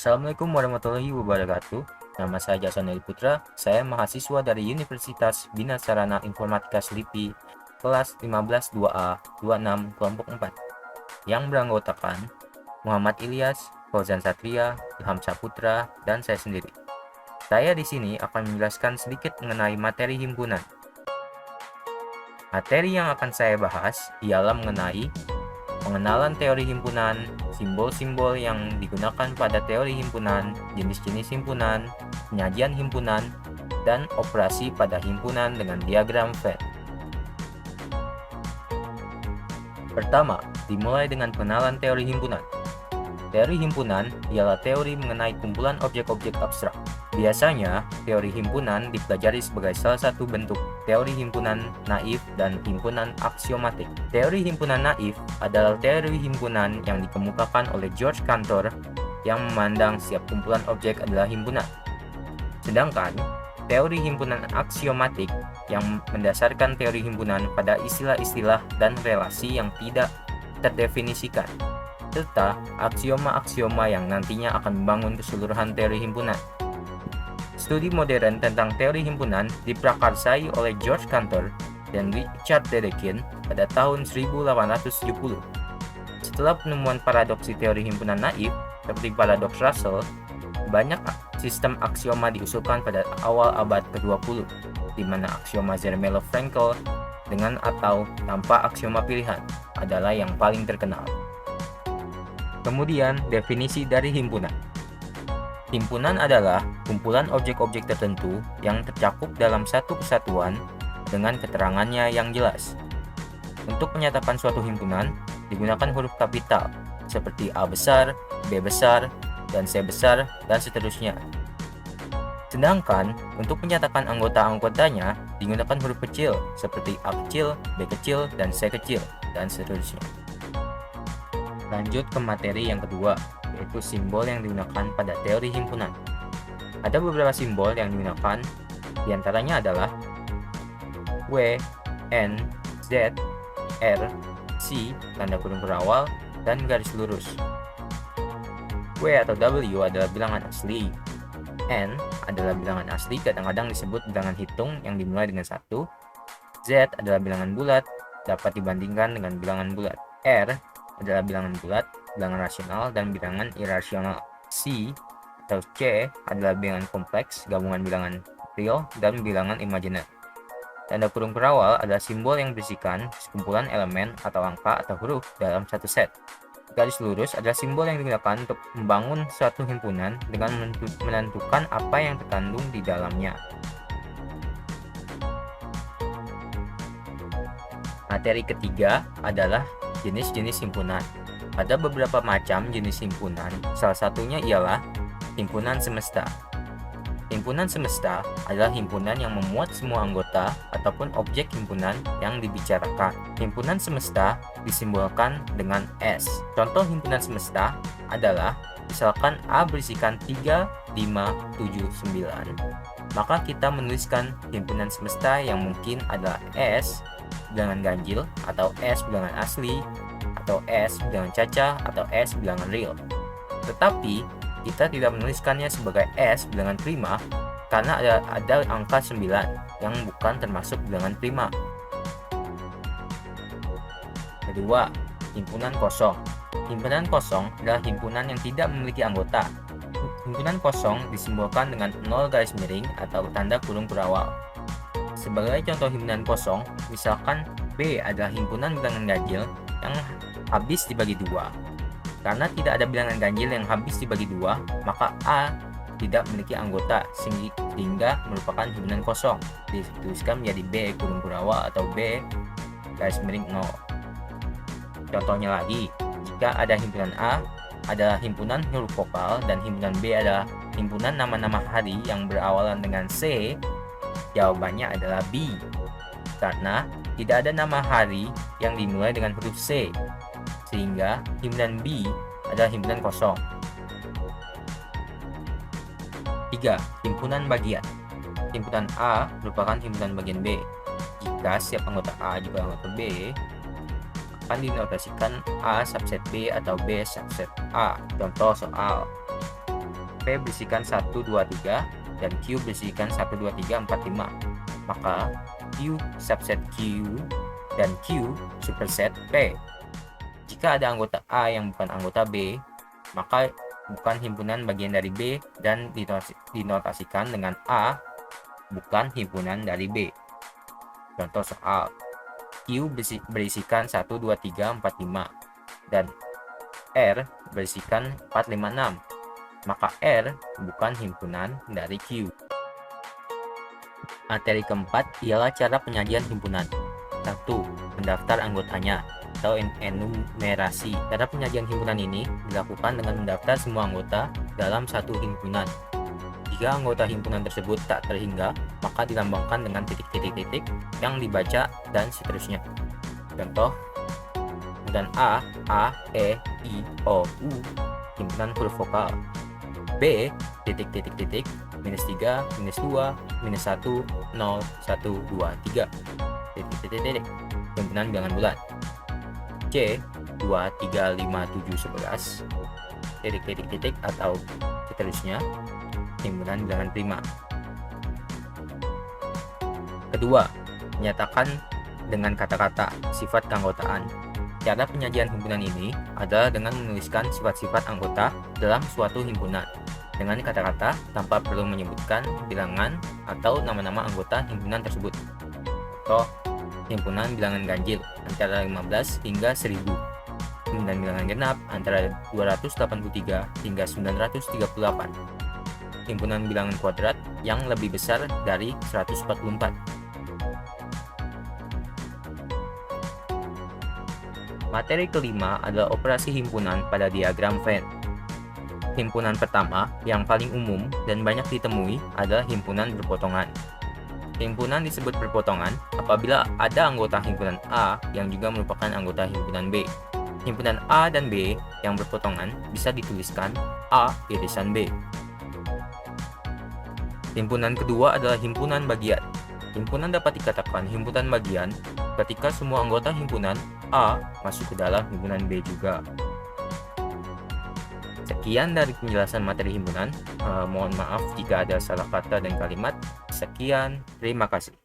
Assalamualaikum warahmatullahi wabarakatuh. Nama saya Jason Eli Putra. Saya mahasiswa dari Universitas Bina Sarana Informatika Selipi kelas 15 2A 26 kelompok 4 yang beranggotakan Muhammad Ilyas, Fauzan Satria, Ilham Saputra, dan saya sendiri. Saya di sini akan menjelaskan sedikit mengenai materi himpunan. Materi yang akan saya bahas ialah mengenai pengenalan teori himpunan, simbol-simbol yang digunakan pada teori himpunan, jenis-jenis himpunan, penyajian himpunan, dan operasi pada himpunan dengan diagram Venn. Pertama, dimulai dengan pengenalan teori himpunan. Teori himpunan ialah teori mengenai kumpulan objek-objek abstrak. Biasanya, teori himpunan dipelajari sebagai salah satu bentuk teori himpunan naif dan himpunan aksiomatik. Teori himpunan naif adalah teori himpunan yang dikemukakan oleh George Cantor yang memandang setiap kumpulan objek adalah himpunan. Sedangkan, teori himpunan aksiomatik yang mendasarkan teori himpunan pada istilah-istilah dan relasi yang tidak terdefinisikan, serta aksioma-aksioma yang nantinya akan membangun keseluruhan teori himpunan. Studi modern tentang teori himpunan diprakarsai oleh George Cantor dan Richard Dedekind pada tahun 1870. Setelah penemuan paradoksi teori himpunan naif, seperti paradoks Russell, banyak sistem aksioma diusulkan pada awal abad ke-20, di mana aksioma Zermelo-Fraenkel dengan atau tanpa aksioma pilihan adalah yang paling terkenal. Kemudian, definisi dari himpunan. Himpunan adalah kumpulan objek-objek tertentu yang tercakup dalam satu kesatuan dengan keterangannya yang jelas. Untuk menyatakan suatu himpunan, digunakan huruf kapital seperti A besar, B besar, dan C besar, dan seterusnya. Sedangkan, untuk menyatakan anggota-anggotanya, digunakan huruf kecil seperti A kecil, B kecil, dan C kecil, dan seterusnya. Lanjut ke materi yang kedua, yaitu simbol yang digunakan pada teori himpunan. Ada beberapa simbol yang digunakan, diantaranya adalah W, N, Z, R, C, tanda kurung berawal, dan garis lurus. W atau W adalah bilangan asli. N adalah bilangan asli, kadang-kadang disebut bilangan hitung yang dimulai dengan 1. Z adalah bilangan bulat, dapat dibandingkan dengan bilangan bulat. R adalah bilangan bulat, bilangan rasional, dan bilangan irasional. C atau C adalah bilangan kompleks, gabungan bilangan real dan bilangan imajiner. Tanda kurung berawal adalah simbol yang berisikan sekumpulan elemen atau angka atau huruf dalam satu set. Garis lurus adalah simbol yang digunakan untuk membangun suatu himpunan dengan menentukan apa yang terkandung di dalamnya. Materi ketiga adalah jenis-jenis himpunan. Ada beberapa macam jenis himpunan, salah satunya ialah himpunan semesta. Himpunan semesta adalah himpunan yang memuat semua anggota ataupun objek himpunan yang dibicarakan. Himpunan semesta disimbolkan dengan S. Contoh himpunan semesta adalah misalkan A berisikan 3, 5, 7, 9. Maka kita menuliskan himpunan semesta yang mungkin adalah S bilangan ganjil, atau S bilangan asli, atau S bilangan cacah, atau S bilangan real. Tetapi kita tidak menuliskannya sebagai S bilangan prima karena ada angka 9 yang bukan termasuk bilangan prima. Kedua, himpunan kosong. Himpunan kosong adalah himpunan yang tidak memiliki anggota. Himpunan kosong disimbolkan dengan 0 garis miring atau tanda kurung berawal. Sebagai contoh himpunan kosong, misalkan B adalah himpunan bilangan ganjil yang habis dibagi 2. Karena tidak ada bilangan ganjil yang habis dibagi 2, maka A tidak memiliki anggota sehingga merupakan himpunan kosong. Dituliskan menjadi B kurung berawal atau B garis miring 0. Contohnya lagi, jika ada himpunan A adalah himpunan huruf vokal dan himpunan B adalah himpunan nama-nama hari yang berawalan dengan C, jawabannya adalah B. Karena tidak ada nama hari yang dimulai dengan huruf C, sehingga himpunan B adalah himpunan kosong. 3. Himpunan bagian. Himpunan A merupakan himpunan bagian B. Jika setiap anggota A juga anggota B, akan dinotasikan A subset B atau B subset A. Contoh soal P berisikan 1, 2, 3 dan Q berisikan 1, 2, 3, 4, 5. Maka Q subset Q dan Q superset P. Jika ada anggota A yang bukan anggota B, maka bukan himpunan bagian dari B dan dinotasikan dengan A bukan himpunan dari B. Contoh soal Q berisikan 1, 2, 3, 4, 5 dan R berisikan 4, 5, 6. Maka R bukan himpunan dari Q. Materi keempat ialah cara penyajian himpunan. 1. Mendaftar anggotanya atau enumerasi. Cara penyajian himpunan ini dilakukan dengan mendaftar semua anggota dalam satu himpunan. Jika anggota himpunan tersebut tak terhingga, maka dilambangkan dengan titik-titik-titik yang dibaca dan seterusnya. Contoh, himpunan A, E, I, O, U, himpunan huruf vokal. B, titik-titik-titik, -3, -2, -1, 0, 1, 2, 3, titik-titik-titik, himpunan bilangan bulat. C, 2, 3, 5, 7, 11, titik-titik-titik atau seterusnya, himpunan bilangan prima. Kedua, menyatakan dengan kata-kata sifat keanggotaan. Cara penyajian himpunan ini adalah dengan menuliskan sifat-sifat anggota dalam suatu himpunan dengan kata-kata tanpa perlu menyebutkan bilangan atau nama-nama anggota himpunan tersebut. Contoh, himpunan bilangan ganjil antara 15 hingga 1000. Himpunan bilangan genap antara 283 hingga 938. Himpunan bilangan kuadrat yang lebih besar dari 144. Materi kelima adalah operasi himpunan pada diagram Venn. Himpunan pertama yang paling umum dan banyak ditemui adalah himpunan berpotongan. Himpunan disebut berpotongan apabila ada anggota himpunan A yang juga merupakan anggota himpunan B. Himpunan A dan B yang berpotongan bisa dituliskan A irisan B. Himpunan kedua adalah himpunan bagian. Himpunan dapat dikatakan himpunan bagian ketika semua anggota himpunan A masuk ke dalam himpunan B juga. Sekian dari penjelasan materi himpunan. Mohon maaf jika ada salah kata dan kalimat. Sekian, terima kasih.